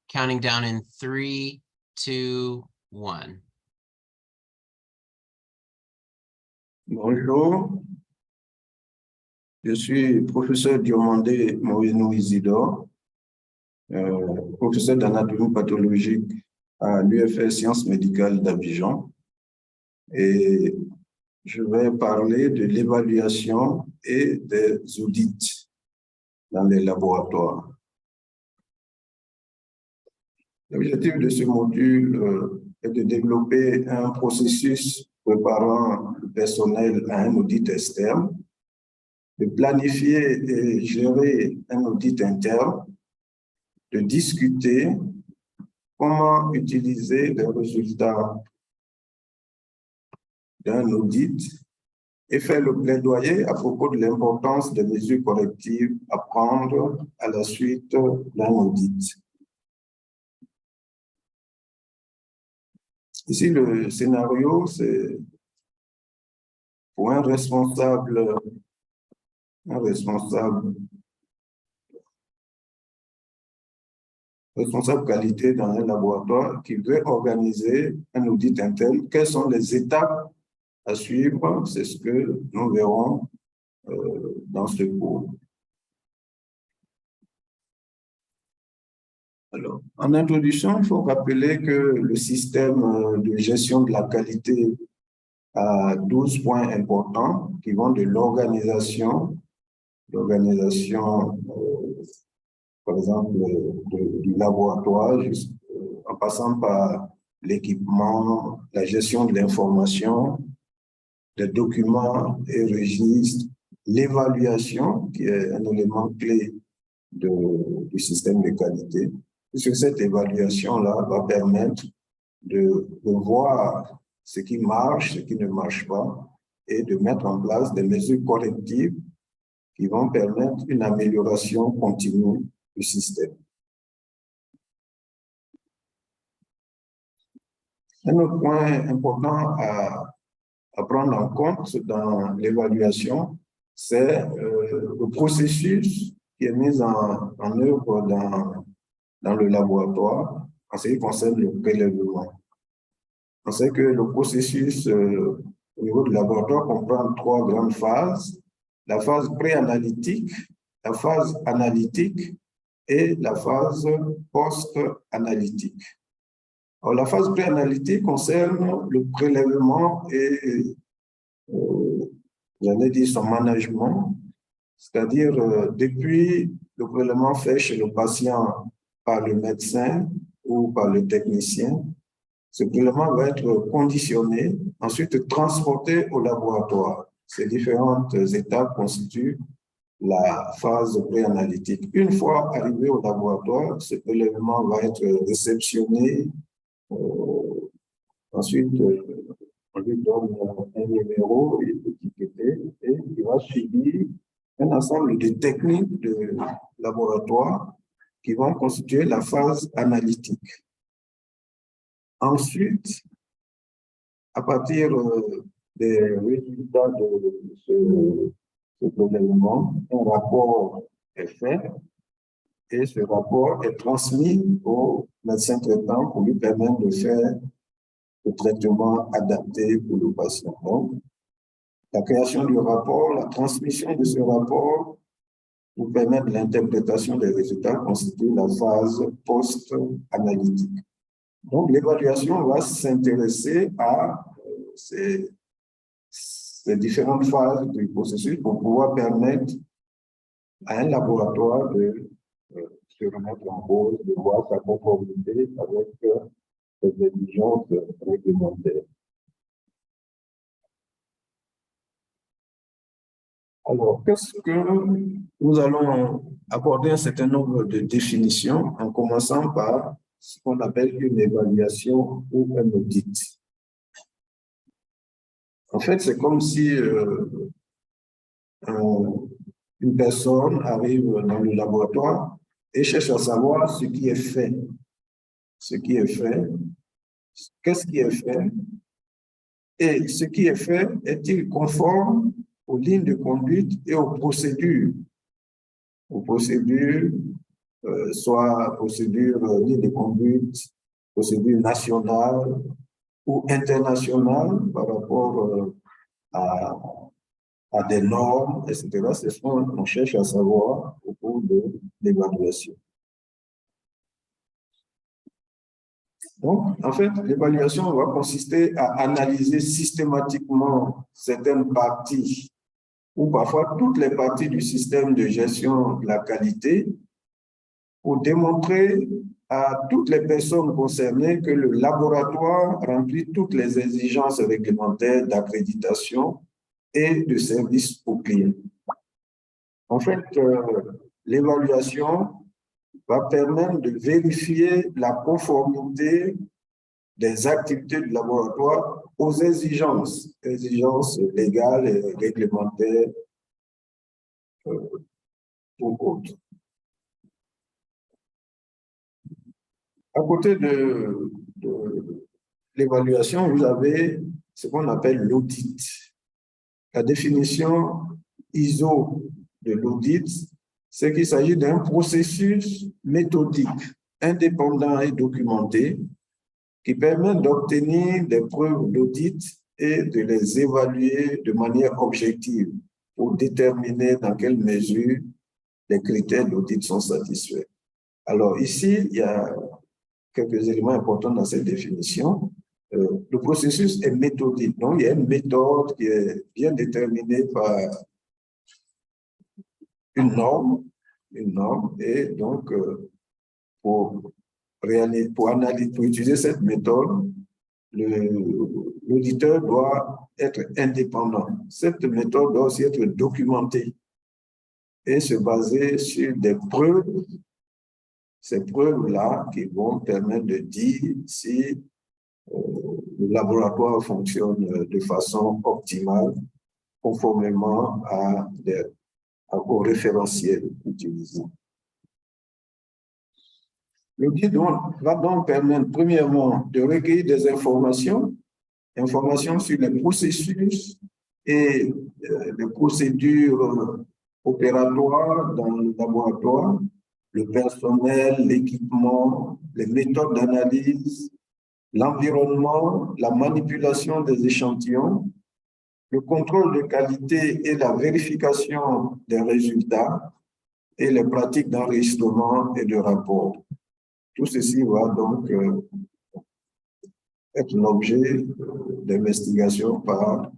Counting down in 3, 2, 1. Bonjour, je suis professeur Diomandé Moreno Isidore, professeur d'anatomie pathologique à l'UFR Sciences Médicales d'Abidjan, et je vais parler de l'évaluation et des audits dans les laboratoires. L'objectif de ce module est de développer un processus préparant le personnel à un audit externe, de planifier et gérer un audit interne, de discuter comment utiliser les résultats d'un audit et faire le plaidoyer à propos de l'importance des mesures correctives à prendre à la suite d'un audit. Ici, le scénario, c'est pour un responsable qualité dans un laboratoire qui veut organiser un audit interne. Quelles sont les étapes à suivre? C'est ce que nous verrons dans ce cours. Alors, en introduction, il faut rappeler que le système de gestion de la qualité a 12 points importants qui vont de l'organisation, par exemple, du laboratoire, en passant par l'équipement, la gestion de l'information, les documents et registres, l'évaluation, qui est un élément clé du système de qualité. Puisque cette évaluation-là va permettre de voir ce qui marche, ce qui ne marche pas, et de mettre en place des mesures correctives qui vont permettre une amélioration continue du système. Un autre point important à prendre en compte dans l'évaluation, c'est le processus qui est mis en œuvre dans le laboratoire en ce qui concerne le prélèvement. On sait que le processus au niveau du laboratoire comprend 3 grandes phases: la phase pré-analytique, la phase analytique et la phase post-analytique. Alors, la phase pré-analytique concerne le prélèvement et, j'allais dire, son management, c'est-à-dire depuis le prélèvement fait chez le patient par le médecin ou par le technicien, ce prélèvement va être conditionné, ensuite transporté au laboratoire. Ces différentes étapes constituent la phase pré-analytique. Une fois arrivé au laboratoire, ce prélèvement va être réceptionné. Ensuite, on lui donne un numéro étiqueté et il va suivre un ensemble de techniques de laboratoire qui vont constituer la phase analytique. Ensuite, à partir des résultats de ce prélèvement, un rapport est fait et ce rapport est transmis au médecin traitant pour lui permettre de faire le traitement adapté pour le patient. Donc, la création du rapport, la transmission de ce rapport pour permettre l'interprétation des résultats constitue la phase post-analytique. Donc, l'évaluation va s'intéresser à ces différentes phases du processus pour pouvoir permettre à un laboratoire de se remettre en cause, de voir sa conformité avec les exigences réglementaires. Alors, qu'est-ce que nous allons aborder un certain nombre de définitions en commençant par ce qu'on appelle une évaluation ou un audit. En fait, c'est comme si une personne arrive dans le laboratoire et cherche à savoir ce qui est fait. Ce qui est fait, qu'est-ce qui est fait? Et ce qui est fait, est-il conforme aux lignes de conduite et aux procédures soit procédure ligne de conduite, procédure nationale ou internationale par rapport à des normes, etc. C'est ce qu'on cherche à savoir au cours de l'évaluation. Donc, en fait, l'évaluation va consister à analyser systématiquement certaines parties ou parfois toutes les parties du système de gestion de la qualité pour démontrer à toutes les personnes concernées que le laboratoire remplit toutes les exigences réglementaires d'accréditation et de service aux clients. En fait, l'évaluation va permettre de vérifier la conformité des activités du laboratoire aux exigences légales et réglementaires ou autres. À côté de l'évaluation, vous avez ce qu'on appelle l'audit. La définition ISO de l'audit, c'est qu'il s'agit d'un processus méthodique, indépendant et documenté qui permet d'obtenir des preuves d'audit et de les évaluer de manière objective pour déterminer dans quelle mesure les critères d'audit sont satisfaits. Alors ici, il y a quelques éléments importants dans cette définition. Le processus est méthodique, donc il y a une méthode qui est bien déterminée par une norme, et donc pour utiliser cette méthode, l'auditeur doit être indépendant. Cette méthode doit aussi être documentée et se baser sur des preuves, ces preuves-là qui vont permettre de dire si le laboratoire fonctionne de façon optimale, conformément au référentiel utilisé. L'audit va donc permettre, premièrement, de recueillir des informations sur les processus et les procédures opératoires dans le laboratoire, le personnel, l'équipement, les méthodes d'analyse, l'environnement, la manipulation des échantillons, le contrôle de qualité et la vérification des résultats et les pratiques d'enregistrement et de rapport. Tout ceci va donc être l'objet d'investigation par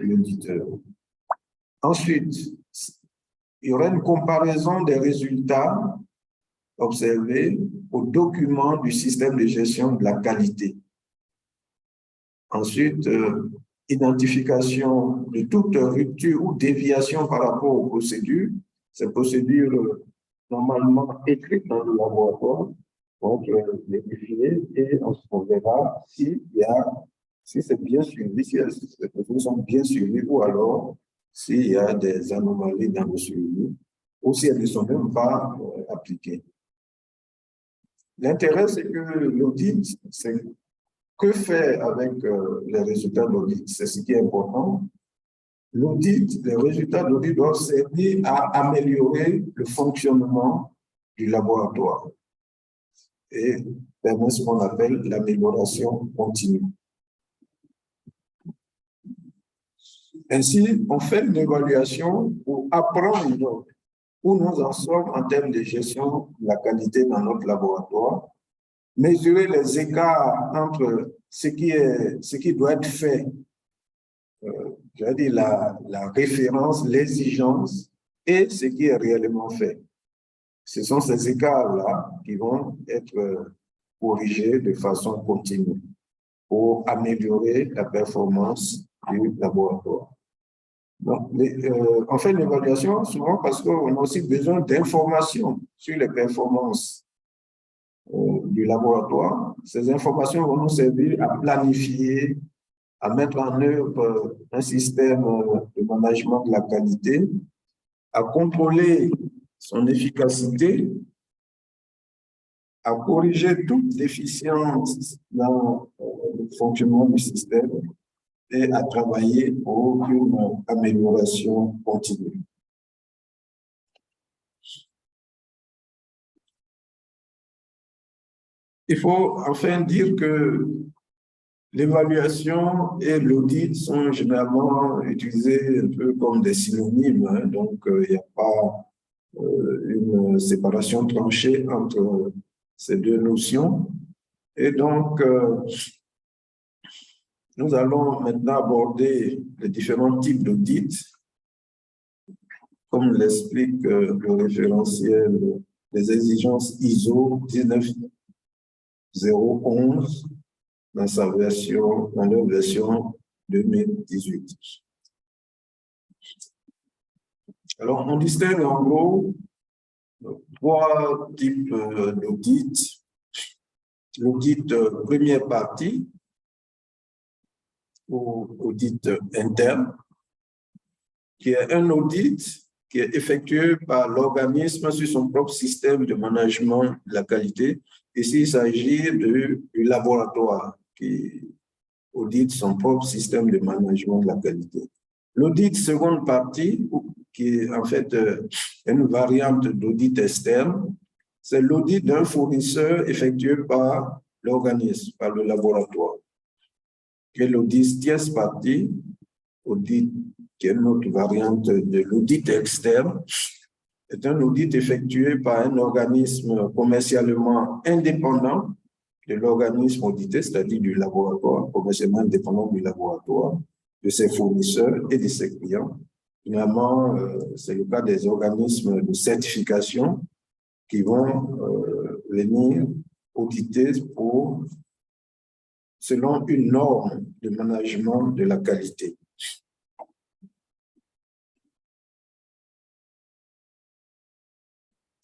l'auditeur. Ensuite, il y aura une comparaison des résultats observés aux documents du système de gestion de la qualité. Ensuite, identification de toute rupture ou déviation par rapport aux procédures. Ces procédures normalement écrites dans le laboratoire vont être vérifiées et on verra si c'est bien suivi, si les procédures sont bien suivies ou alors s'il y a des anomalies dans le suivi ou si elles ne sont même pas appliquées. L'intérêt, c'est que l'audit, c'est que faire avec les résultats de l'audit? C'est ce qui est important. L'audit, les résultats de l'audit doivent servir à améliorer le fonctionnement du laboratoire et permettre ce qu'on appelle l'amélioration continue. Ainsi, on fait une évaluation pour apprendre où nous en sommes en termes de gestion de la qualité dans notre laboratoire, mesurer les écarts entre ce qui doit être fait, je veux dire la référence, l'exigence et ce qui est réellement fait. Ce sont ces écarts-là qui vont être corrigés de façon continue pour améliorer la performance du laboratoire. Donc, on fait une évaluation souvent parce qu'on a aussi besoin d'informations sur les performances du laboratoire. Ces informations vont nous servir à planifier, à mettre en œuvre un système de management de la qualité, à contrôler son efficacité, à corriger toute déficience dans le fonctionnement du système et à travailler pour une amélioration continue. Il faut enfin dire que l'évaluation et l'audit sont généralement utilisés un peu comme des synonymes, hein, donc il n'y a pas une séparation tranchée entre ces deux notions. Et donc, nous allons maintenant aborder les différents types d'audits, comme l'explique le référentiel des exigences ISO 19011 dans leur version 2018. Alors, on distingue en gros trois types d'audits. L'audit première partie, ou audit interne, qui est un audit qui est effectué par l'organisme sur son propre système de management de la qualité. Ici, il s'agit du laboratoire qui audite son propre système de management de la qualité. L'audit seconde partie, qui est en fait une variante d'audit externe, c'est l'audit d'un fournisseur effectué par l'organisme, par le laboratoire. Et l'audit tierce partie, audit qui est une autre variante de l'audit externe, est un audit effectué par un organisme commercialement indépendant de l'organisme audité, c'est-à-dire du laboratoire, commercialement indépendant du laboratoire, de ses fournisseurs et de ses clients. Finalement, c'est le cas des organismes de certification qui vont venir auditer selon une norme de management de la qualité.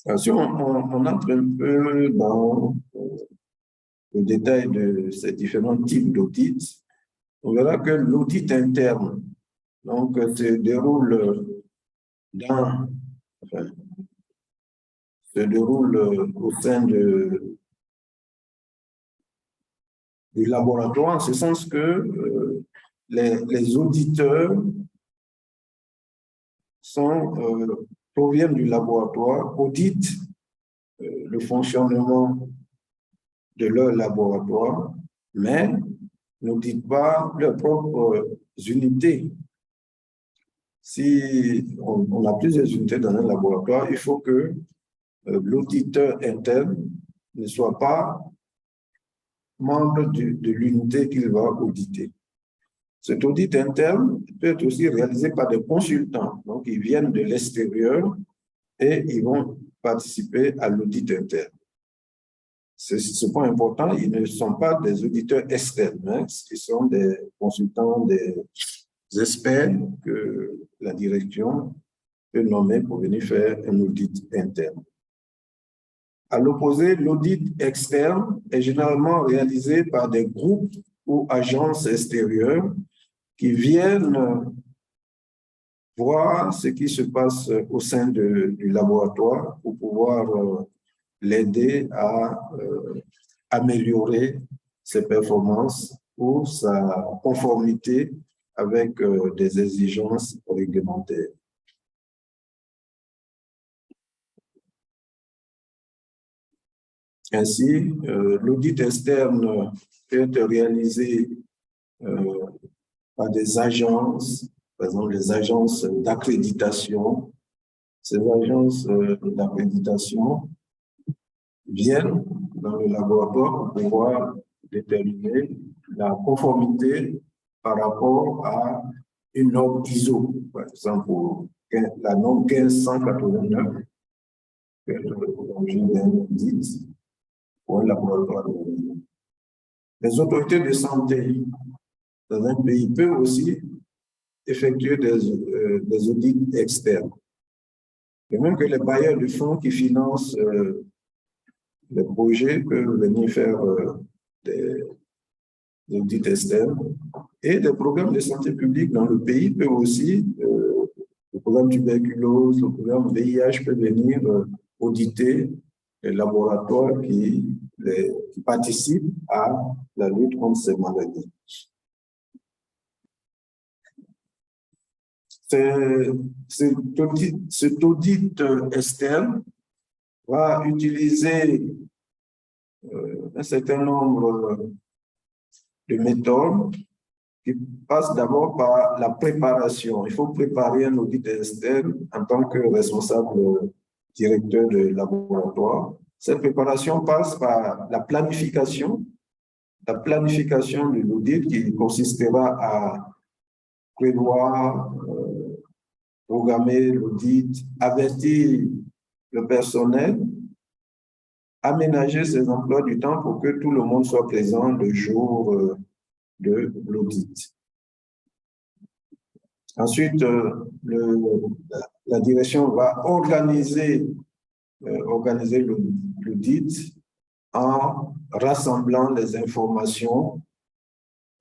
Alors, si on entre un peu dans le détail de ces différents types d'audits, on verra que l'audit interne donc, se déroule au sein du laboratoire, en ce sens que les auditeurs proviennent du laboratoire, auditent le fonctionnement de leur laboratoire, mais n'auditent pas leurs propres unités. Si on a plusieurs unités dans un laboratoire, il faut que l'auditeur interne ne soit pas membre de l'unité qu'il va auditer. Cet audit interne peut être aussi réalisé par des consultants. Donc, ils viennent de l'extérieur et ils vont participer à l'audit interne. Ce point important, ils ne sont pas des auditeurs externes, hein, ils sont des consultants, des experts que la direction peut nommer pour venir faire un audit interne. À l'opposé, l'audit externe est généralement réalisé par des groupes ou agences extérieures qui viennent voir ce qui se passe au sein du laboratoire pour pouvoir l'aider à améliorer ses performances ou sa conformité avec des exigences réglementaires. Ainsi, l'audit externe peut être réalisé par des agences, par exemple les agences d'accréditation. Ces agences d'accréditation viennent dans le laboratoire pour pouvoir déterminer la conformité par rapport à une norme ISO, par exemple la norme 1589, qui est l'objet d'un audit pour un laboratoire. Les autorités de santé dans un pays peuvent aussi effectuer des audits externes. Et même que les bailleurs de fonds qui financent les projets peuvent venir faire des audits externes. Et des programmes de santé publique dans le pays peuvent aussi, le programme tuberculose, le programme VIH peut venir auditer les laboratoires qui participent à la lutte contre ces maladies. Cet audit externe va utiliser un certain nombre de méthodes qui passent d'abord par la préparation. Il faut préparer un audit externe en tant que responsable directeur de laboratoire. Cette préparation passe par la planification de l'audit qui consistera à prévoir, programmer l'audit, avertir le personnel, aménager ses emplois du temps pour que tout le monde soit présent le jour de l'audit. Ensuite, la direction va organiser l'audit en rassemblant les informations,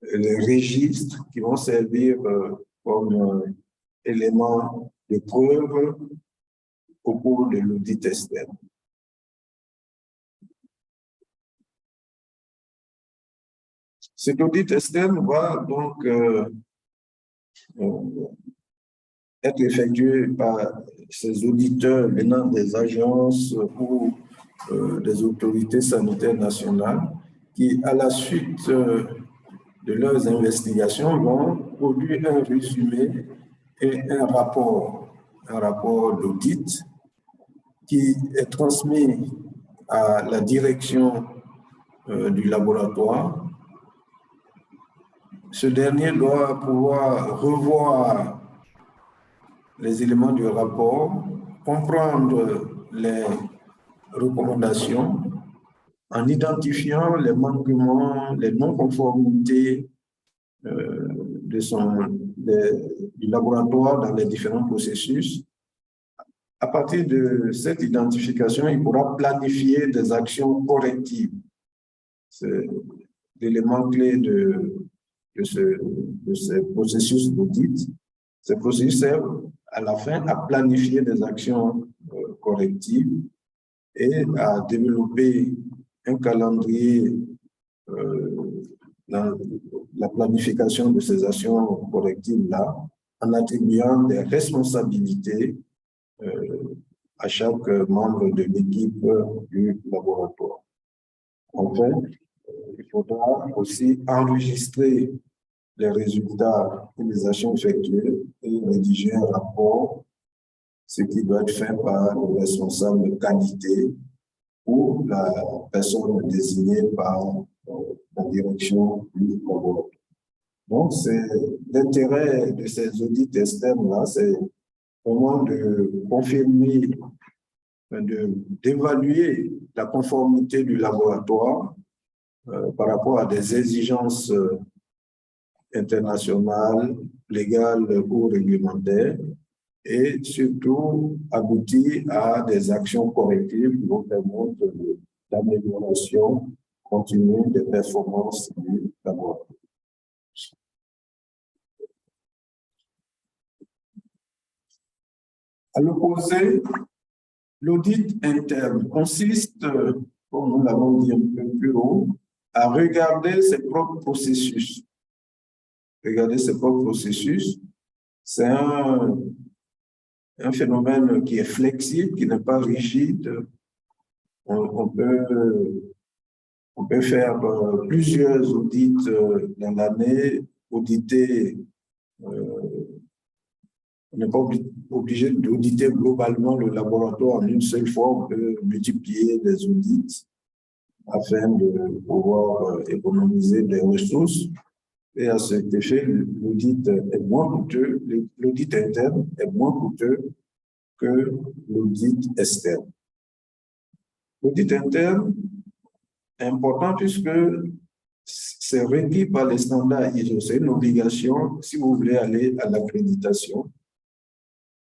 les registres qui vont servir comme éléments de preuve au cours de l'audit externe. Cet audit externe va donc être effectué par ces auditeurs venant des agences ou des autorités sanitaires nationales qui, à la suite de leurs investigations, vont produire un résumé et un rapport d'audit qui est transmis à la direction du laboratoire. Ce dernier doit pouvoir revoir les éléments du rapport, comprendre les recommandations en identifiant les manquements, les non-conformités du laboratoire dans les différents processus. À partir de cette identification, il pourra planifier des actions correctives. C'est l'élément clé de ce processus d'audit. Ce processus sert à la fin à planifier des actions correctives et à développer un calendrier dans la planification de ces actions correctives-là, en attribuant des responsabilités à chaque membre de l'équipe du laboratoire. Enfin, il faudra aussi enregistrer les résultats et les actions effectuées et rédiger un rapport, ce qui doit être fait par le responsable de qualité ou la personne désignée par la direction du laboratoire. Donc, c'est l'intérêt de ces audits externes-là, c'est vraiment de confirmer, d'évaluer la conformité du laboratoire par rapport à des exigences internationales, légales ou réglementaires, et surtout aboutir à des actions correctives qui vont permettre d'amélioration continue des performances du laboratoire. À l'opposé, l'audit interne consiste, comme nous l'avons dit un peu plus haut, à regarder ses propres processus. Regarder ses propres processus, c'est un phénomène qui est flexible, qui n'est pas rigide. On peut faire plusieurs audits dans l'année, auditer. On n'est pas obligé d'auditer globalement le laboratoire en une seule fois. On peut multiplier les audits afin de pouvoir économiser des ressources. Et à cet effet, l'audit est moins coûteux, l'audit interne est moins coûteux que l'audit externe. L'audit interne est important puisque c'est requis par les standards ISO. C'est une obligation si vous voulez aller à l'accréditation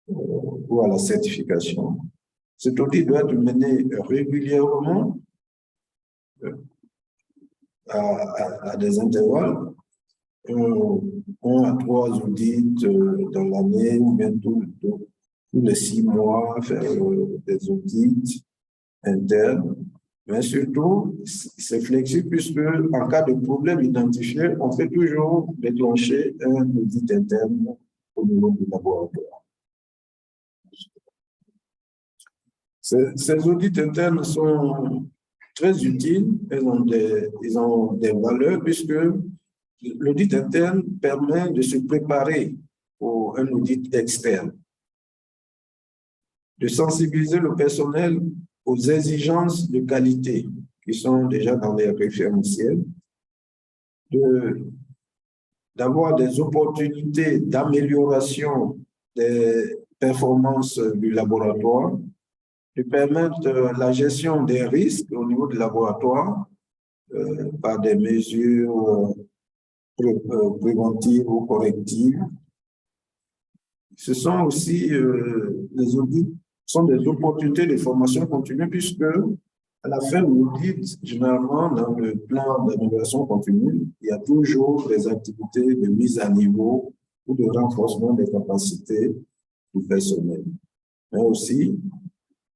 ou à la certification. Cet audit doit être mené régulièrement à des intervalles, 1 à 3 audits dans l'année, ou bien tous les 6 mois, faire des audits internes. Mais surtout, c'est flexible puisque en cas de problème identifié, on peut toujours déclencher un audit interne au niveau du laboratoire. Ces audits internes sont très utiles, ils ont des valeurs puisque l'audit interne permet de se préparer pour un audit externe, de sensibiliser le personnel aux exigences de qualité qui sont déjà dans les référentiels, d'avoir des opportunités d'amélioration des performances du laboratoire, de permettre la gestion des risques au niveau du laboratoire par des mesures préventives ou correctives. Ce sont aussi les audits, sont des opportunités de formation continue puisque à la fin de l'audit, généralement dans le plan d'amélioration continue, il y a toujours des activités de mise à niveau ou de renforcement des capacités du personnel. Mais aussi,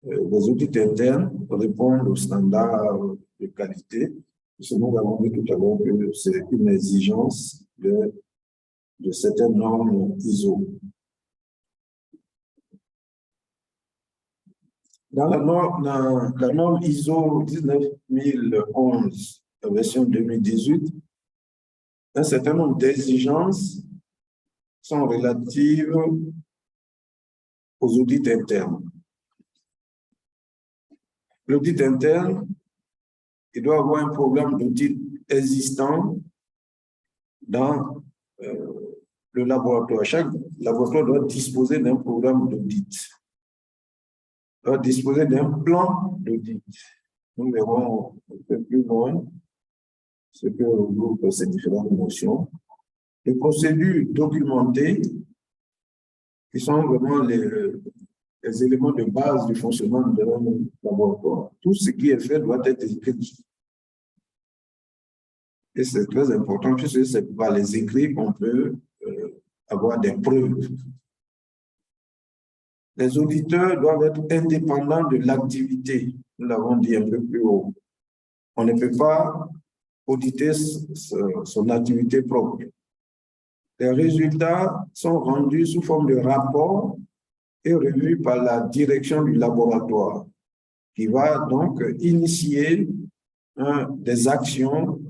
les audits internes répondent aux standards de qualité. Nous avons dit tout à l'heure que c'est une exigence de certaines normes ISO. Dans la norme ISO 19011, la version 2018, un certain nombre d'exigences sont relatives aux audits internes. L'audit interne, il doit avoir un programme d'audit existant dans le laboratoire. Chaque laboratoire doit disposer d'un programme d'audit, doit disposer d'un plan d'audit. Nous verrons un peu plus loin ce que regroupent ces différentes notions. Les procédures documentées, qui sont vraiment les éléments de base du fonctionnement de un laboratoire. Tout ce qui est fait doit être écrit. Et c'est très important puisque c'est par les écrits qu'on peut avoir des preuves. Les auditeurs doivent être indépendants de l'activité. Nous l'avons dit un peu plus haut. On ne peut pas auditer son activité propre. Les résultats sont rendus sous forme de rapport et revus par la direction du laboratoire, qui va donc initier des actions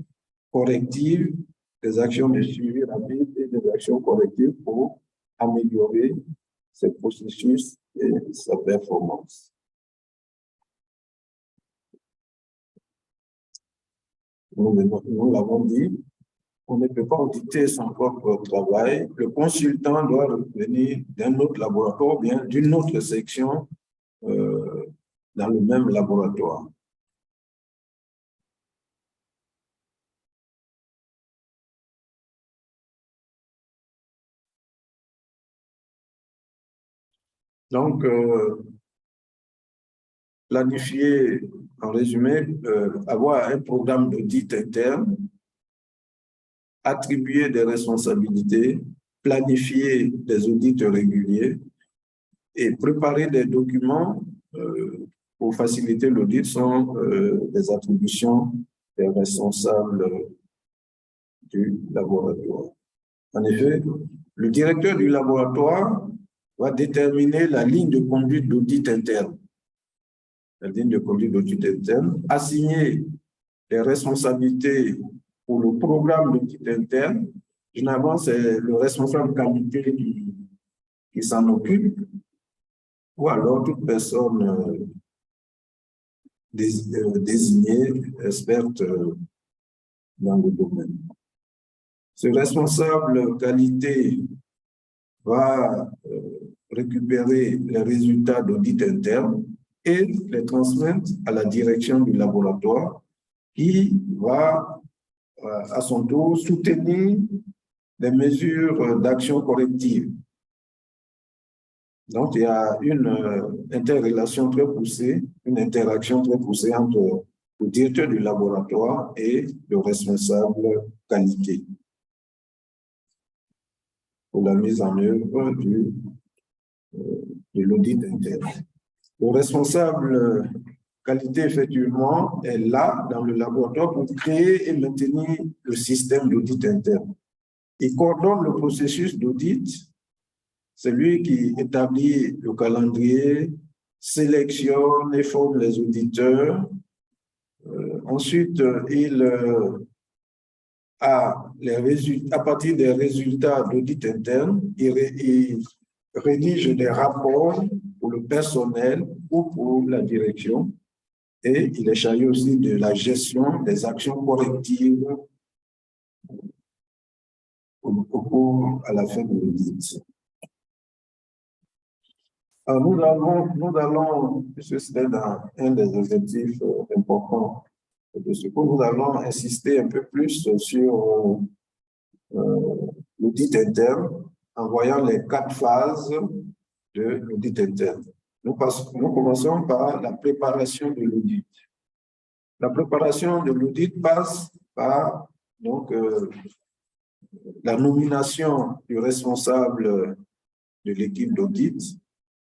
correctives, des actions de suivi rapide et des actions correctives pour améliorer ce processus et sa performance. Nous l'avons dit, on ne peut pas auditer son propre travail. Le consultant doit revenir d'un autre laboratoire ou bien d'une autre section dans le même laboratoire. Donc, planifier, en résumé, avoir un programme d'audit interne, attribuer des responsabilités, planifier des audits réguliers et préparer des documents pour faciliter l'audit sont des attributions des responsables du laboratoire. En effet, le directeur du laboratoire va déterminer la ligne de conduite d'audit interne. La ligne de conduite d'audit interne, assigner les responsabilités pour le programme d'audit interne. Généralement, c'est le responsable qualité qui s'en occupe, ou alors toute personne désignée, experte dans le domaine. Ce responsable qualité va récupérer les résultats d'audit interne et les transmettre à la direction du laboratoire qui va à son tour soutenir des mesures d'action corrective. Donc, il y a une interrelation très poussée, une interaction très poussée entre le directeur du laboratoire et le responsable qualité pour la mise en œuvre de l'audit interne. Le responsable qualité, effectivement, est là dans le laboratoire pour créer et maintenir le système d'audit interne. Il coordonne le processus d'audit. C'est lui qui établit le calendrier, sélectionne et forme les auditeurs, Ensuite, il a les résultats, à partir des résultats d'audit interne, il rédige des rapports pour le personnel ou pour la direction et il est chargé aussi de la gestion des actions correctives à la fin de l'audit. Nous allons, puisque c'était un des objectifs importants de ce cours, nous allons insister un peu plus sur l'audit interne en voyant les 4 phases de l'audit interne. Nous commençons par la préparation de l'audit. La préparation de l'audit passe par donc, la nomination du responsable de l'équipe d'audit,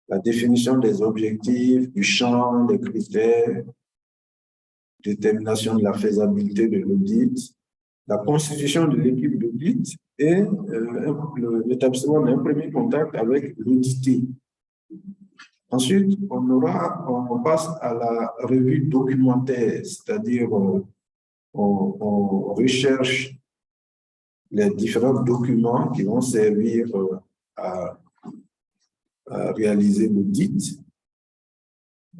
la définition des objectifs, du champ, des critères, détermination de la faisabilité de l'audit, la constitution de l'équipe d'audit et l'établissement d'un premier contact avec l'audité. Ensuite, on passe à la revue documentaire, c'est-à-dire on recherche les différents documents qui vont servir à réaliser l'audit.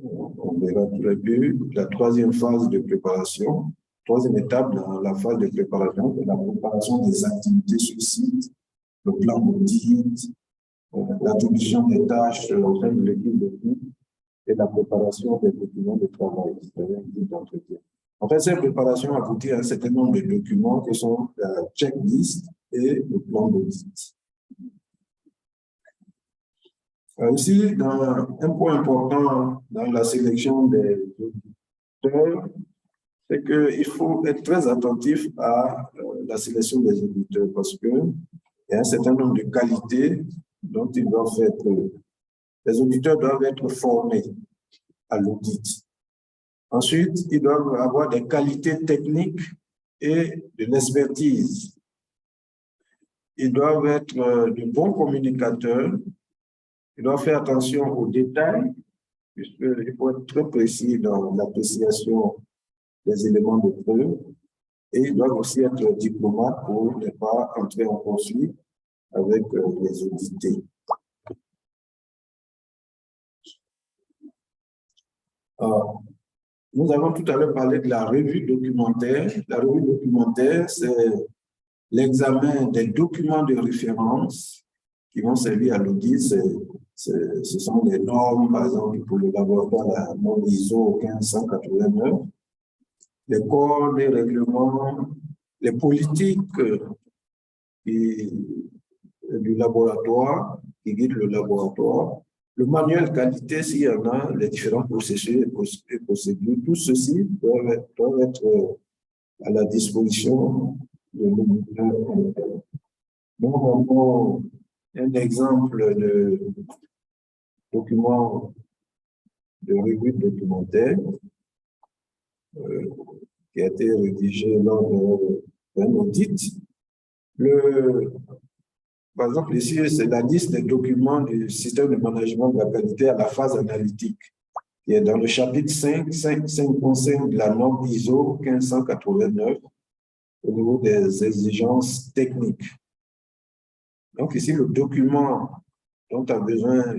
On verra tout à l'heure la 3e phase de préparation. 3e étape dans la phase de préparation, c'est la préparation des activités sur site, le plan d'audit, l'attribution des tâches au sein de l'équipe d'audit et la préparation des documents de travail, c'est-à-dire d'entretien. En fait, cette préparation aboutit à un certain nombre de documents qui sont la checklist et le plan d'audit. Ici, un point important dans la sélection des auditeurs, c'est qu'il faut être très attentif à la sélection des auditeurs parce qu'il y a un certain nombre de qualités dont ils doivent être. Les auditeurs doivent être formés à l'audit. Ensuite, ils doivent avoir des qualités techniques et de l'expertise. Ils doivent être de bons communicateurs. Ils doivent faire attention aux détails, puisqu'il faut être très précis dans l'appréciation des éléments de preuve. Et ils doivent aussi être diplomates pour ne pas entrer en conflit avec les audités. Nous avons tout à l'heure parlé de la revue documentaire. La revue documentaire, c'est l'examen des documents de référence qui vont servir à l'audit. Ce sont des normes, par exemple, pour le laboratoire, la norme ISO 15189, les codes, les règlements, les politiques du laboratoire, qui guident le laboratoire, le manuel qualité, s'il y en a, les différents processus et procédures, tout ceci doivent être à la disposition de l'auditeur. Nous avons un exemple de document de revue documentaire qui a été rédigé lors d'un audit. Par exemple, ici, c'est la liste des documents du système de management de la qualité à la phase analytique, qui est dans le chapitre 5.5 de la norme ISO 1589 au niveau des exigences techniques. Donc ici, le document dont a besoin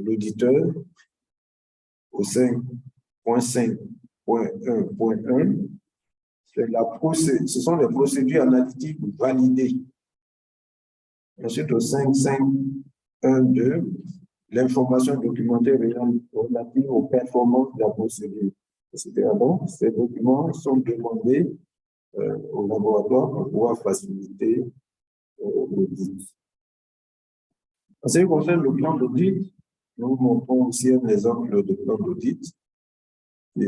l'auditeur au 5.5.1.1, ce sont les procédures analytiques validées. Ensuite, au 5.5.1.2, l'information documentaire relative aux performances de la procédure, etc. Donc, ces documents sont demandés au laboratoire pour pouvoir faciliter l'audit. En ce qui concerne le plan d'audit, nous montrons aussi un exemple de plan d'audit, un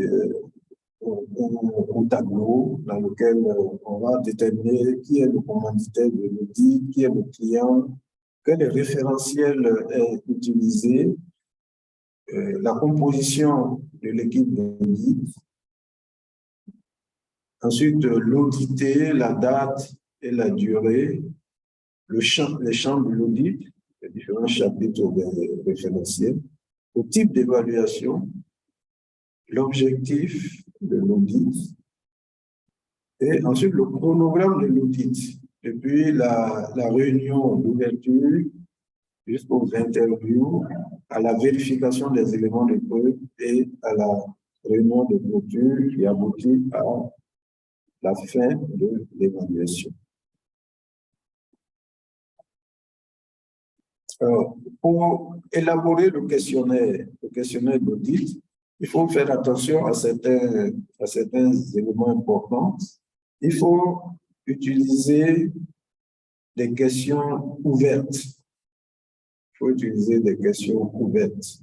tableau dans lequel on va déterminer qui est le commanditaire de l'audit, qui est le client, quel référentiel est utilisé, la composition de l'équipe d'audit, ensuite l'audité, la date et la durée, les champs de l'audit, les différents chapitres des référentiels, le type d'évaluation, l'objectif, de l'audit. Et ensuite, le chronogramme de l'audit, depuis la réunion d'ouverture jusqu'aux interviews, à la vérification des éléments de preuve et à la réunion de clôture qui aboutit à la fin de l'évaluation. Pour élaborer le questionnaire d'audit, il faut faire attention à certains éléments importants. Il faut utiliser des questions ouvertes. Il faut utiliser des questions ouvertes.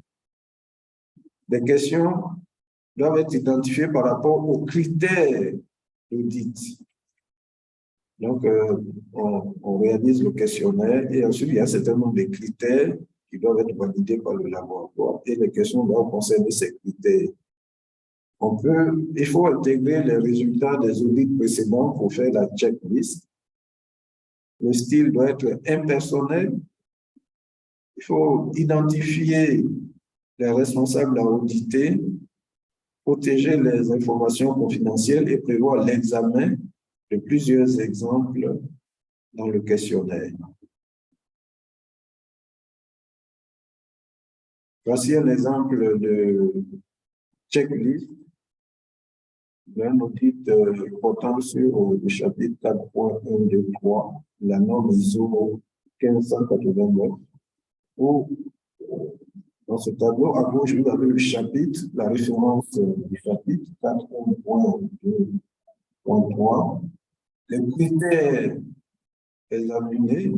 Les questions doivent être identifiées par rapport aux critères d'audit. Donc, on réalise le questionnaire et ensuite, il y a un certain nombre de critères qui doivent être validés par le laboratoire et les questions doivent concerner ces critères. Il faut intégrer les résultats des audits précédents pour faire la checklist. Le style doit être impersonnel. Il faut identifier les responsables à auditer, protéger les informations confidentielles et prévoir l'examen de plusieurs exemples dans le questionnaire. Voici un exemple de checklist d'un audit portant sur le chapitre 4.123, la norme ISO 1589, où dans ce tableau, à gauche, vous avez le chapitre, la référence du chapitre 4.2.3, les critères examinés,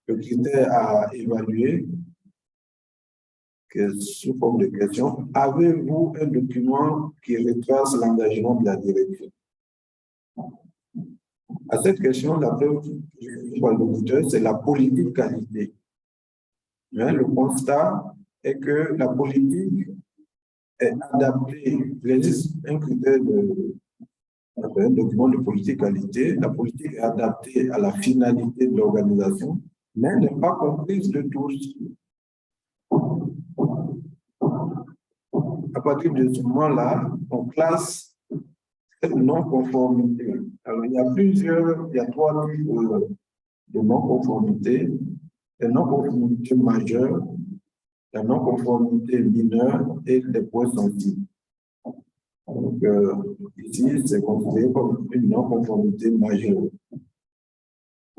le critère à évaluer, que sous forme de question, avez-vous un document qui retrace l'engagement de la direction? À cette question, la preuve par l'auditeur, c'est la politique qualité. Mais le constat est que la politique est adaptée. Il existe un critère un document de politique qualité. La politique est adaptée à la finalité de l'organisation, mais elle n'est pas comprise de tous. À partir de ce moment-là, on classe cette non-conformité. Alors, il y a trois types de non-conformité. Les non-conformités majeures, la non-conformité mineure et les points sensibles. Donc, ici, c'est considéré comme une non-conformité majeure.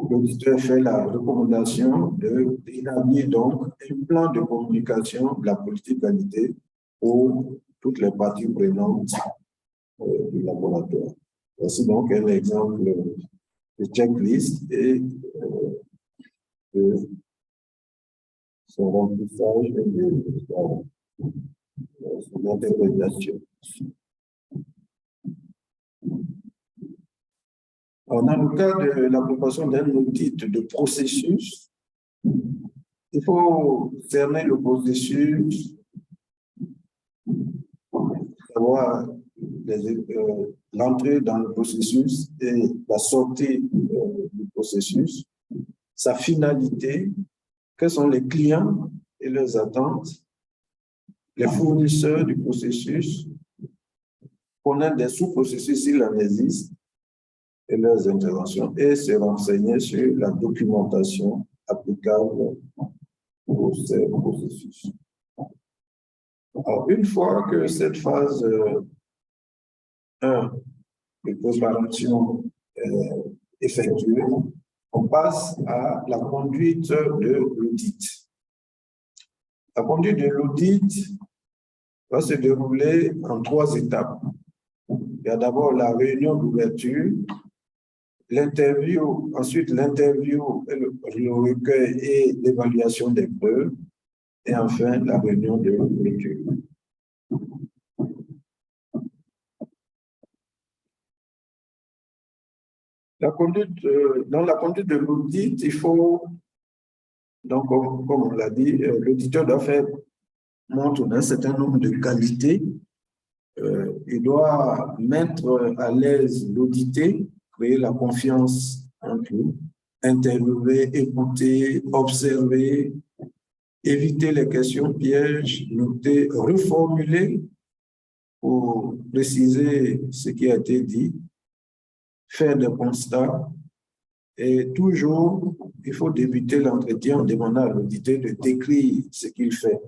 L'auditeur fait la recommandation d'établir donc un plan de communication de la politique qualité pour toutes les parties prenantes du laboratoire. Voici donc un exemple de checklist et de son remplissage et de son interprétation. Alors, dans le cas de la préparation d'un audit de processus, il faut cerner le processus, savoir l'entrée dans le processus et la sortie du processus, sa finalité, quels sont les clients et leurs attentes, les fournisseurs du processus, connaître des sous-processus s'il en existe, et leurs interventions, et se renseigner sur la documentation applicable pour ces processus. Alors, une fois que cette phase 1 de préparation est effectuée, on passe à la conduite de l'audit. La conduite de l'audit va se dérouler en 3 étapes. Il y a d'abord la réunion d'ouverture, l'interview, ensuite l'interview, le recueil et l'évaluation des preuves, et enfin la réunion de clôture. Dans la conduite de l'audit, il faut, donc comme on l'a dit, l'auditeur doit faire montre d'un certain nombre de qualités. Il doit mettre à l'aise l'audité, créer la confiance en tout, interviewer, écouter, observer, éviter les questions pièges, noter, reformuler pour préciser ce qui a été dit, faire des constats, et toujours, il faut débuter l'entretien en demandant à l'auditeur de décrire ce qu'il fait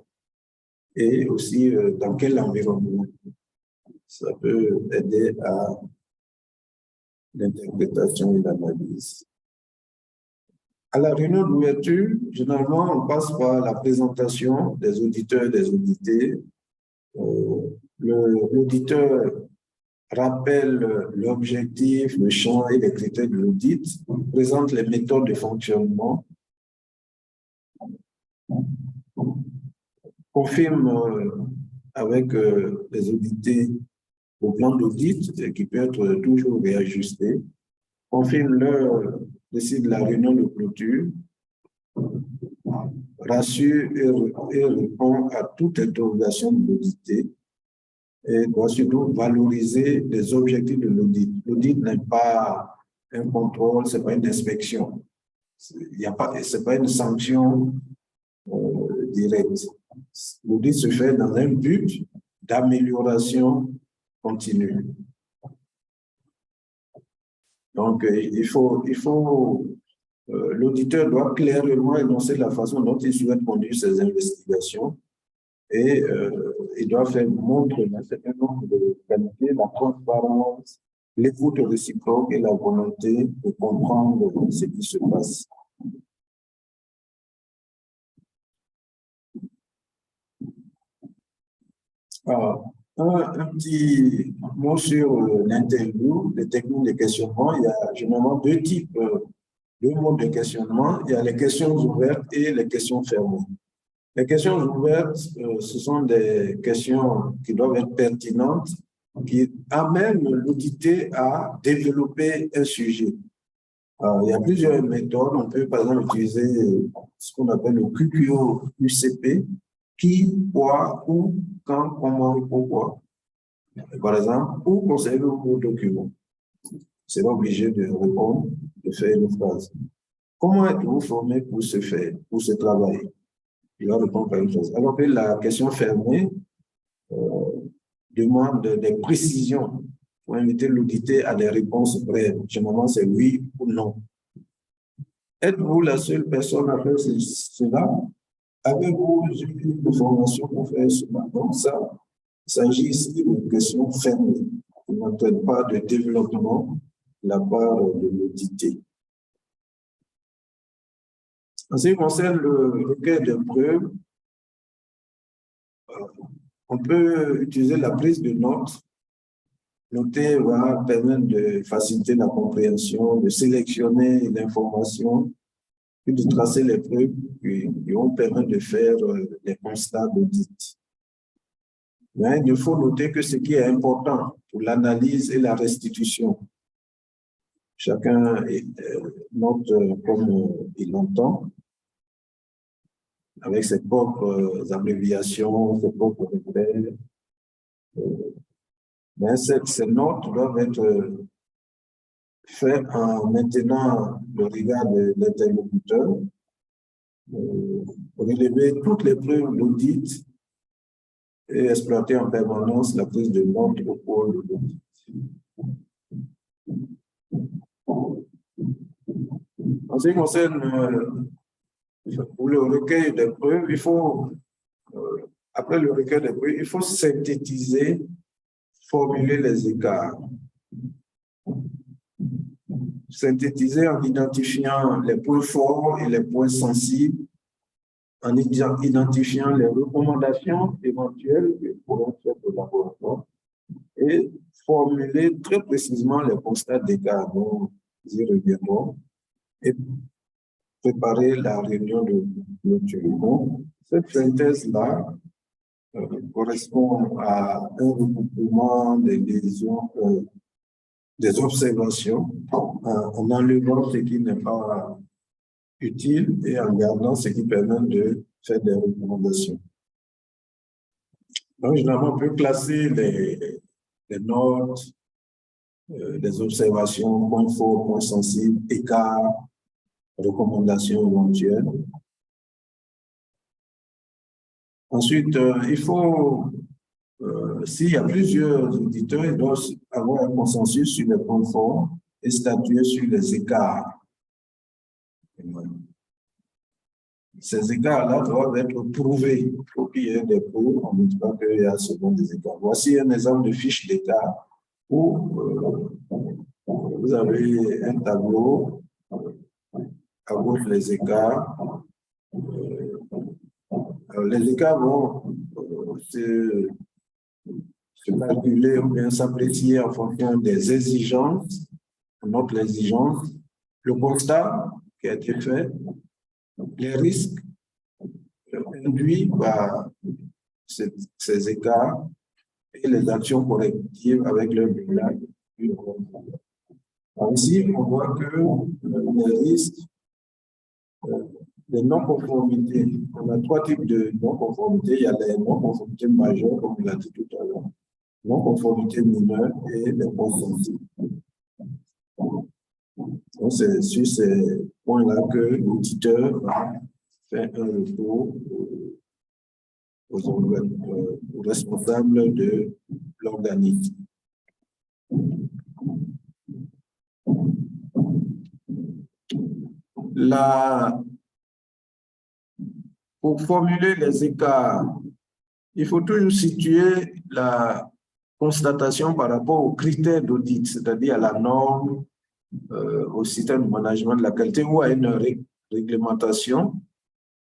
et aussi dans quel environnement. Ça peut aider à l'interprétation et l'analyse. À la réunion d'ouverture, généralement, on passe par la présentation des auditeurs et des audités. L'auditeur rappelle l'objectif, le champ et les critères de l'audit, présente les méthodes de fonctionnement, confirme avec les audités le plan d'audit qui peut être toujours réajusté, confirme l'heure décide la réunion de clôture, rassure et répond à toute interrogation de l'audité et doit surtout valoriser les objectifs de l'audit. L'audit n'est pas un contrôle, ce n'est pas une inspection. Ce n'est pas une sanction directe. L'audit se fait dans un but d'amélioration continue. Donc, l'auditeur doit clairement énoncer la façon dont il souhaite conduire ses investigations et il doit faire montre d'un certain nombre de qualités, la transparence, l'écoute réciproque et la volonté de comprendre ce qui se passe. Alors, un petit mot sur l'interview, les techniques de questionnement. Il y a généralement deux modes de questionnement. Il y a les questions ouvertes et les questions fermées. Les questions ouvertes, ce sont des questions qui doivent être pertinentes, qui amènent l'audité à développer un sujet. Il y a plusieurs méthodes. On peut par exemple utiliser ce qu'on appelle le QQO-UCP, qui, quoi, où, quand, comment, pourquoi. Par exemple, où conservez-vous vos documents? C'est pas obligé de répondre, de faire une phrase. Comment êtes-vous formé pour ce travail? Il va répondre par une phrase. Alors que la question fermée demande des précisions pour inviter l'auditeur à des réponses brèves. Généralement, c'est oui ou non. Êtes-vous la seule personne à faire cela? Avez-vous une formation pour faire cela? Donc ça, il s'agit ici d'une question fermée, qui n'entraîne pas de développement de la part de l'audité. En ce qui concerne le recueil de preuves, on peut utiliser la prise de notes. Noter va permettre de faciliter la compréhension, de sélectionner l'information, puis de tracer les preuves qui vont permettre de faire des constats d'audit. Mais il faut noter que ce qui est important pour l'analyse et la restitution, chacun note comme il l'entend, avec ses propres abréviations, ses propres repères. Mais ces notes doivent être faites en maintenant le regard de l'interlocuteur, relever toutes les preuves d'audit et exploiter en permanence la prise de notes au cours de l'audit. En ce qui concerne pour le recueil de preuves, il faut, après le recueil de preuves, il faut synthétiser, formuler les écarts. Synthétiser en identifiant les points forts et les points sensibles, en identifiant les recommandations éventuelles que pourront faire au laboratoire et formuler très précisément les constats d'écart. Nous y reviendrons et préparer la réunion de clôture. Cette synthèse-là correspond à un regroupement des lésions, des observations, en enlevant ce qui n'est pas utile et en gardant ce qui permet de faire des recommandations. Donc, généralement, on peut classer les notes, les observations, points forts, points sensibles, écarts, recommandations éventuelles. Ensuite, il faut s'il y a plusieurs auditeurs, ils doivent avoir un consensus sur les points forts et statuer sur les écarts. Ces écarts-là doivent être prouvés. Il faut qu'il y ait des preuves. On ne dit pas qu'il y a seulement des écarts. Voici un exemple de fiche d'écart où vous avez un tableau, à gauche les écarts. Les écarts vont se calculer ou bien s'apprécier en fonction des exigences, notre exigence, le constat qui a été fait, les risques induits par ces écarts et les actions correctives avec leur bilan. Ici, on voit que les risques, les non-conformités, on a trois types de non-conformités. Il y a les non-conformités majeures, comme on l'a dit tout à l'heure, non-conformités mineures et les consensus. Donc, c'est sur ces points-là que l'auditeur va faire un retour aux responsables de l'organisme. Pour formuler les écarts, il faut toujours situer la constatation par rapport aux critères d'audit, c'est-à-dire à la norme, au système de management de la qualité ou à une réglementation.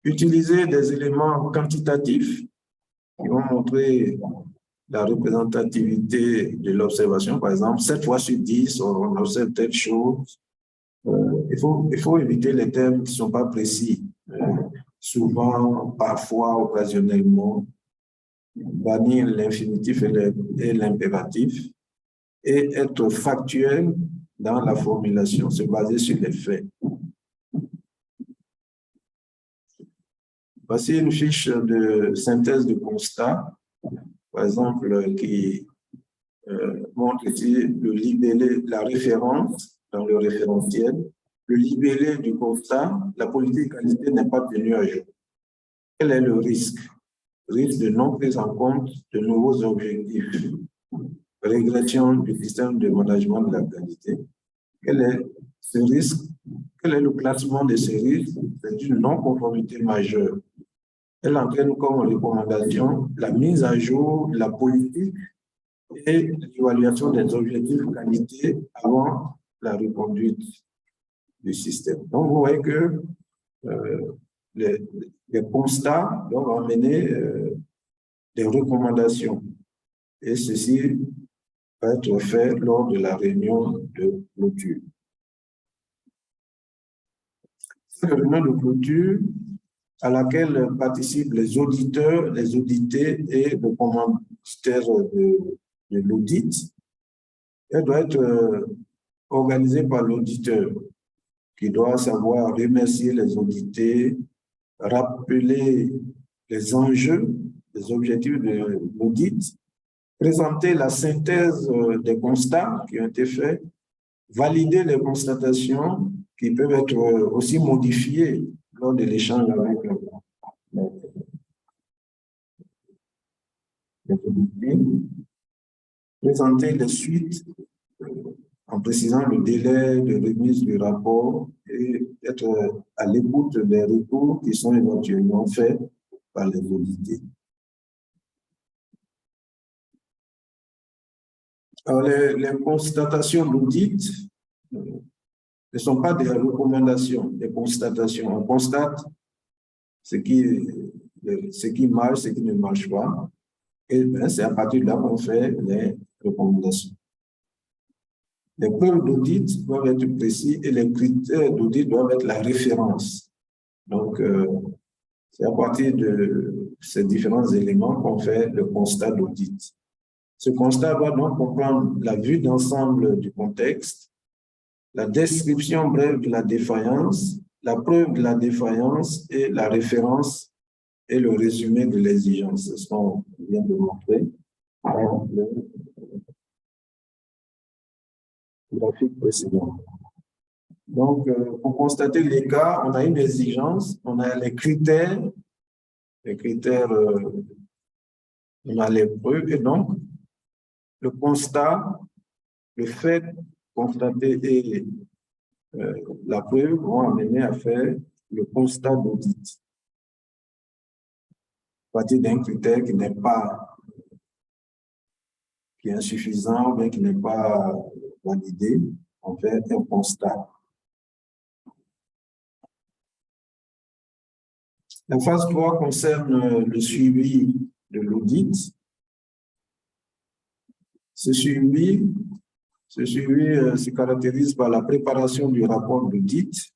Utiliser des éléments quantitatifs qui vont montrer la représentativité de l'observation. Par exemple, 7 fois sur 10, on observe telle chose. Il faut éviter les termes qui ne sont pas précis. Souvent, parfois, occasionnellement, bannir l'infinitif et l'impératif et être factuel dans la formulation, se baser sur les faits. Voici une fiche de synthèse de constat, par exemple, qui montre ici le libellé, la référence dans le référentiel, le libellé du constat, la politique de qualité n'est pas tenue à jour. Quel est le risque? Risque de non prise en compte de nouveaux objectifs. Régression du système de management de la qualité. Quel est ce risque? Quel est le classement de ce risque? C'est une non-conformité majeure. Elle entraîne comme recommandation la mise à jour de la politique et l'évaluation des objectifs qualité avant la reconduite du système. Donc, vous voyez que les constats doivent amener des recommandations. Et ceci va être fait lors de la réunion de clôture. C'est la réunion de clôture à laquelle participent les auditeurs, les audités et le commanditaire de l'audit. Elle doit être organisée par l'auditeur qui doit savoir remercier les audités, rappeler les enjeux, les objectifs de l'audit, présenter la synthèse des constats qui ont été faits, valider les constatations qui peuvent être aussi modifiées lors de l'échange avec les audités, présenter les suites en précisant le délai de remise du rapport et être à l'écoute des recours qui sont éventuellement faits par les audités. Alors, les constatations d'audit ne sont pas des recommandations, des constatations. On constate ce qui marche, ce qui ne marche pas. Et c'est à partir de là qu'on fait les recommandations. Les preuves d'audit doivent être précis et les critères d'audit doivent être la référence. Donc, c'est à partir de ces différents éléments qu'on fait le constat d'audit. Ce constat va donc comprendre la vue d'ensemble du contexte, la description brève de la défaillance, la preuve de la défaillance et la référence et le résumé de l'exigence. C'est ce qu'on vient de montrer dans le graphique précédent. Donc, pour constater l'écart, on a une exigence, on a les critères on a les preuves, et donc, le constat, le fait constaté et la preuve vont amener à faire le constat d'audit. À partir d'un critère qui n'est pas, qui est insuffisant, ou bien qui n'est pas validé, on fait un constat. La phase 3 concerne le suivi de l'audit. Ce suivi se caractérise par la préparation du rapport d'audit,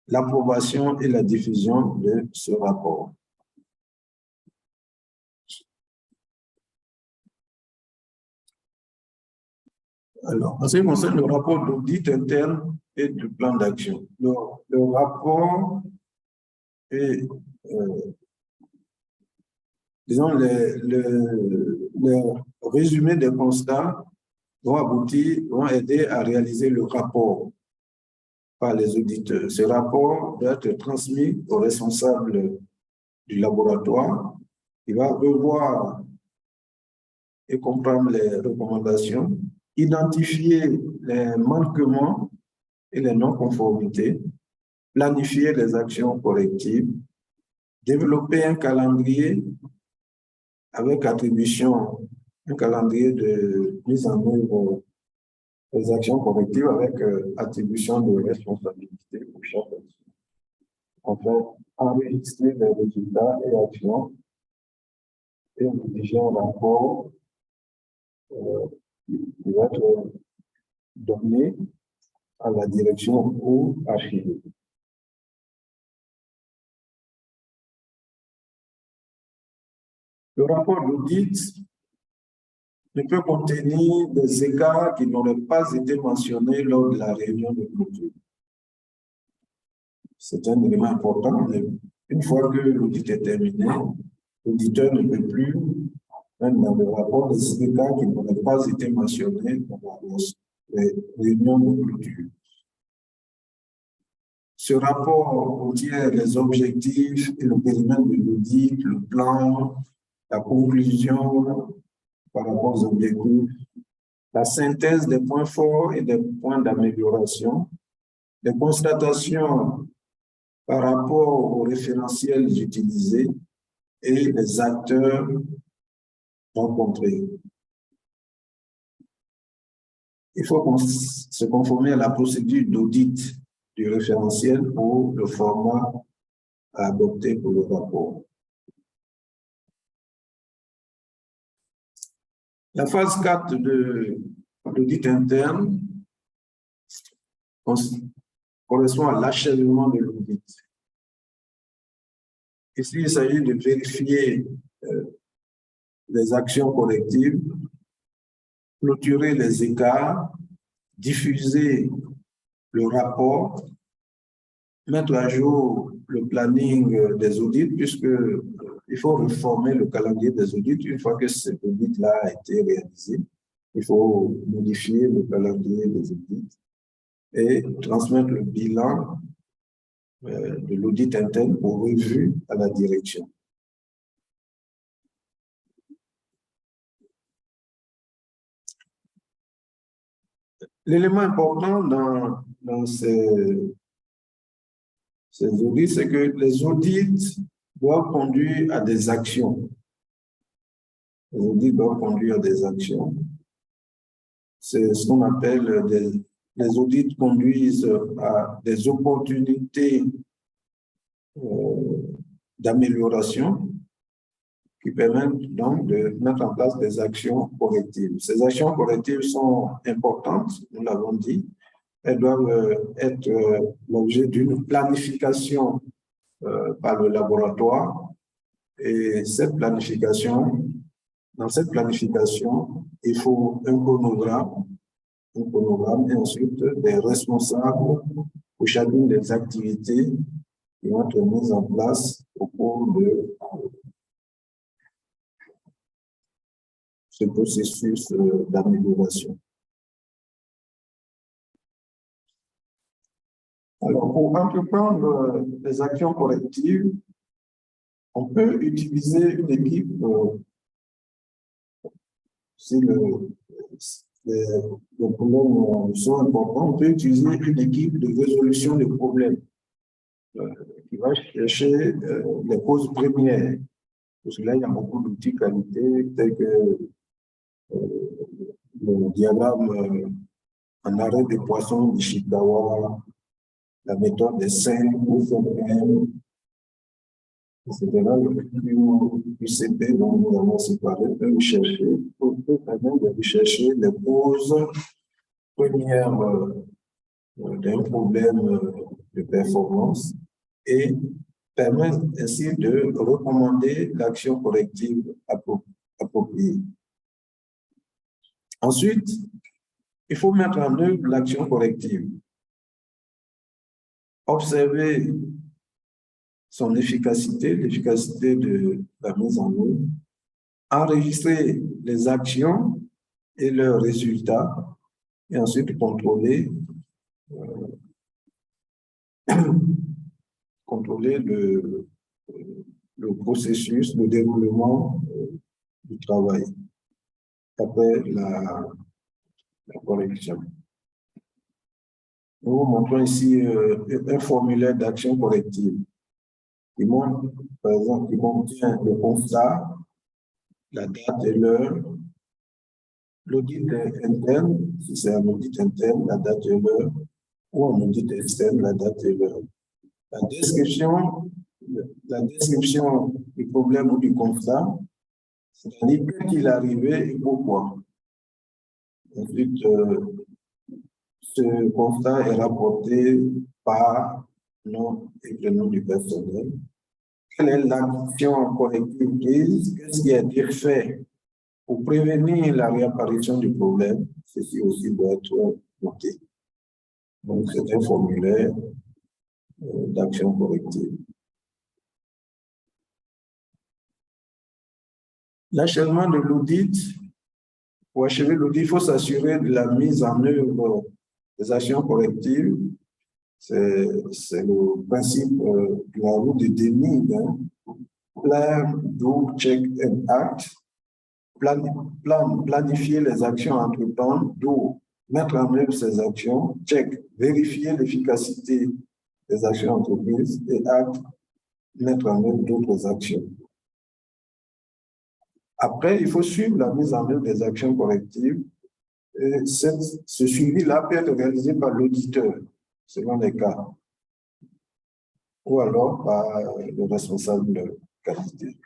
l'approbation et la diffusion de ce rapport. Alors, en ce qui concerne le rapport d'audit interne et du plan d'action, le rapport et disons le résumé des constats vont aboutir, vont aider à réaliser le rapport par les auditeurs. Ce rapport doit être transmis au responsable du laboratoire. Il va revoir et comprendre les recommandations, identifier les manquements et les non-conformités, planifier les actions correctives, développer un calendrier avec attribution, un calendrier de mise en œuvre des actions correctives avec attribution de responsabilité pour chaque action. Enfin, enregistrer les résultats et actions et rédiger un rapport qui va être donné à la direction ou archivé. Le rapport d'audit ne peut contenir des écarts qui n'auraient pas été mentionnés lors de la réunion de clôture. C'est un élément important. Une fois que l'audit est terminé, l'auditeur ne peut plus, même dans le rapport, des écarts qui n'auraient pas été mentionnés dans les réunions de clôture. Ce rapport contient les objectifs et le périmètre de l'audit, le plan, la conclusion par rapport aux objectifs, la synthèse des points forts et des points d'amélioration, les constatations par rapport aux référentiels utilisés et les acteurs rencontrés. Il faut se conformer à la procédure d'audit du référentiel pour le format à adopter pour le rapport. La phase 4 de l'audit interne correspond à l'achèvement de l'audit. Ici, il s'agit de vérifier les actions collectives, clôturer les écarts, diffuser le rapport, mettre à jour le planning des audits, puisqu'il faut reformer le calendrier des audits. Une fois que cet audit-là a été réalisé, il faut modifier le calendrier des audits et transmettre le bilan de l'audit interne pour revue à la direction. L'élément important dans ces audits, c'est que les audits doivent conduire à des actions. Les audits doivent conduire à des actions. C'est ce qu'on appelle les audits conduisent à des opportunités d'amélioration qui permettent donc de mettre en place des actions correctives. Ces actions correctives sont importantes, nous l'avons dit. Elles doivent être l'objet d'une planification par le laboratoire. Et dans cette planification, il faut un chronogramme et ensuite des responsables pour chacune des activités qui vont être mises en place au cours de ce processus d'amélioration. Alors, pour entreprendre les actions correctives, On peut utiliser une équipe, si les problèmes sont importants, on peut utiliser une équipe de résolution des problèmes qui va chercher les causes premières. Pour cela, il y a beaucoup d'outils qualité tels que le diagramme en arrêt des poissons d'Ishikawa, la méthode des 5 ou 5M, etc. Le QCP dont nous avons séparé peut permettre de rechercher les causes premières d'un problème de performance et permet ainsi de recommander l'action corrective appropriée. Ensuite, il faut mettre en œuvre l'action corrective. Observer son efficacité, l'efficacité de la mise en œuvre, enregistrer les actions et leurs résultats, et ensuite contrôler le processus, le déroulement du travail après la correction. Nous vous montrons ici un formulaire d'action corrective qui montre, par exemple, qui contient le constat, la date et l'heure, l'audit interne, si c'est un audit interne, la date et l'heure, ou un audit externe, la date et l'heure. La description du problème ou du constat, c'est-à-dire quand il est arrivé et pourquoi. Ensuite, ce constat est rapporté par nom et prénom du personnel. Quelle est l'action corrective prise? Qu'est-ce qui a été fait pour prévenir la réapparition du problème? Ceci aussi doit être noté. Donc, c'est un formulaire d'action corrective. L'achèvement de l'audit. Pour achever l'audit, il faut s'assurer de la mise en œuvre des actions correctives. C'est le principe de la route de DENIG. Plan, do, check and act. Planifier les actions à entreprendre. Do, mettre en œuvre ces actions. Check, vérifier l'efficacité des actions entreprises. Et act, mettre en œuvre d'autres actions. Après, il faut suivre la mise en œuvre des actions correctives. Et ce suivi-là peut être réalisé par l'auditeur, selon les cas, ou alors par le responsable de qualité.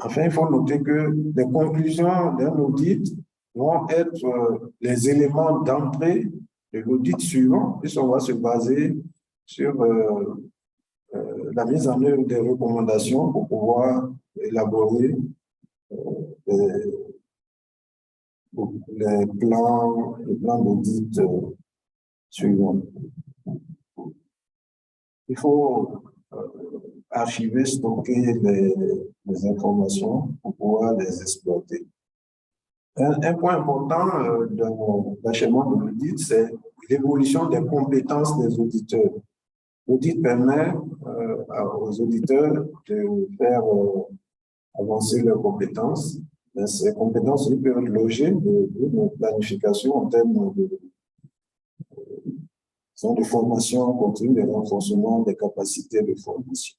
Enfin, il faut noter que les conclusions d'un audit vont être les éléments d'entrée de l'audit suivant, puisqu'on va se baser sur la mise en œuvre des recommandations pour pouvoir élaborer les plans d'audit suivants. Il faut archiver, stocker les informations pour pouvoir les exploiter. Un point important dans l'achèvement de l'audit, c'est l'évolution des compétences des auditeurs. L'audit permet aux auditeurs de faire avancer leurs compétences. Mais ces compétences peuvent être logées de planification en termes de formation continue, de renforcement des capacités de formation.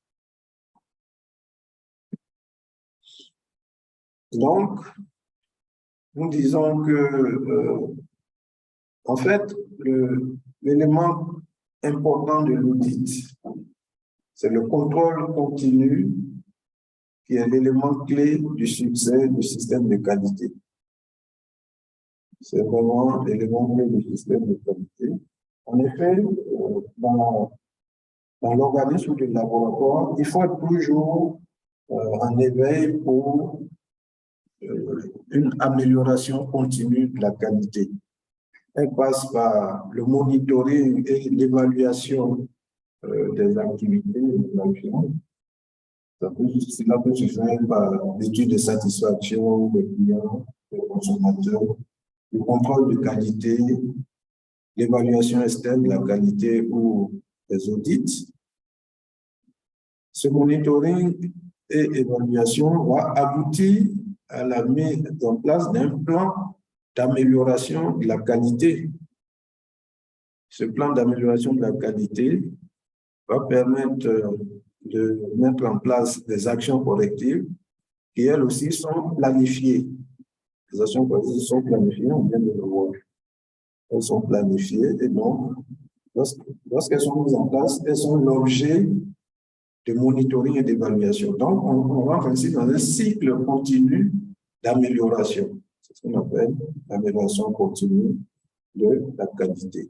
Donc, nous disons que, en fait, l'élément important de l'audit, c'est le contrôle continu qui est l'élément clé du succès du système de qualité. C'est vraiment l'élément clé du système de qualité. En effet, dans l'organisme du laboratoire, il faut être toujours en éveil pour une amélioration continue de la qualité. Elle passe par le monitoring et l'évaluation des activités de l'action. Cela peut se faire par l'étude de satisfaction des clients, des consommateurs, le contrôle de qualité, l'évaluation externe de la qualité ou des audits. Ce monitoring et évaluation va aboutir à la mise en place d'un plan d'amélioration de la qualité. Ce plan d'amélioration de la qualité va permettre de mettre en place des actions correctives qui, elles aussi, sont planifiées. Les actions correctives sont planifiées, on vient de le voir. Elles sont planifiées et donc, lorsqu'elles sont mises en place, elles sont l'objet de monitoring et d'évaluation. Donc, on rentre ainsi dans un cycle continu d'amélioration. C'est ce qu'on appelle l'amélioration continue de la qualité.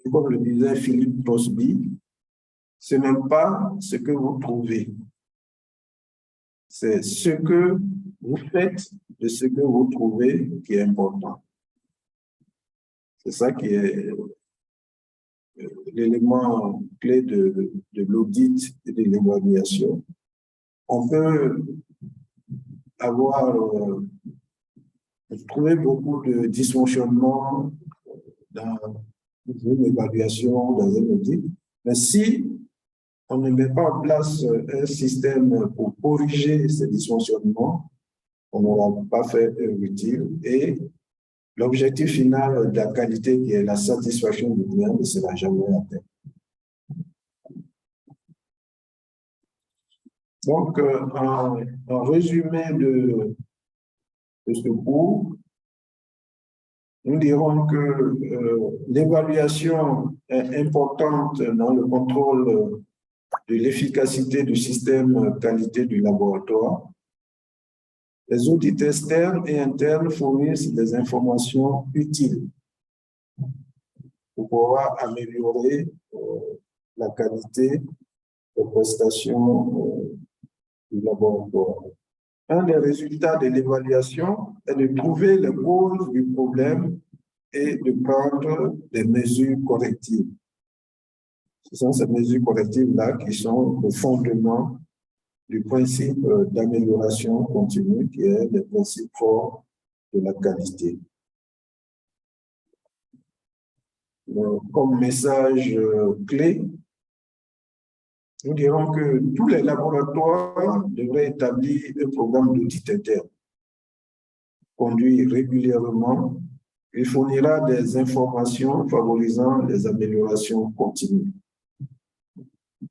Et comme le disait Philippe Crosby, ce n'est pas ce que vous trouvez, c'est ce que vous faites de ce que vous trouvez qui est important. C'est ça qui est l'élément clé de l'audit et de l'évaluation. On peut avoir trouvé beaucoup de dysfonctionnements dans une évaluation, dans un audit, mais si on ne met pas en place un système pour corriger ces dysfonctionnements, on n'aura pas fait utile et l'objectif final de la qualité qui est la satisfaction du client ne sera jamais atteint. Donc, en résumé de ce cours, nous dirons que l'évaluation est importante dans le contrôle de l'efficacité du système qualité du laboratoire. Les audits externes et internes fournissent des informations utiles pour pouvoir améliorer la qualité des prestations du laboratoire. Un des résultats de l'évaluation est de trouver les causes du problème et de prendre des mesures correctives. Ce sont ces mesures correctives-là qui sont le fondement du principe d'amélioration continue, qui est le principe fort de la qualité. Donc, comme message clé, nous dirons que tous les laboratoires devraient établir un programme d'audit interne, conduit régulièrement. Il fournira des informations favorisant les améliorations continues.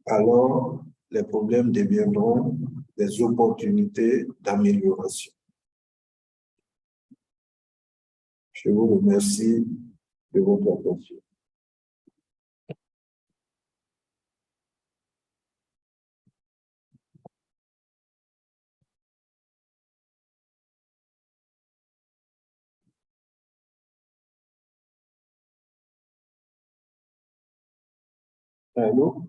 Alors, les problèmes deviendront des opportunités d'amélioration. Je vous remercie de votre attention. Allô?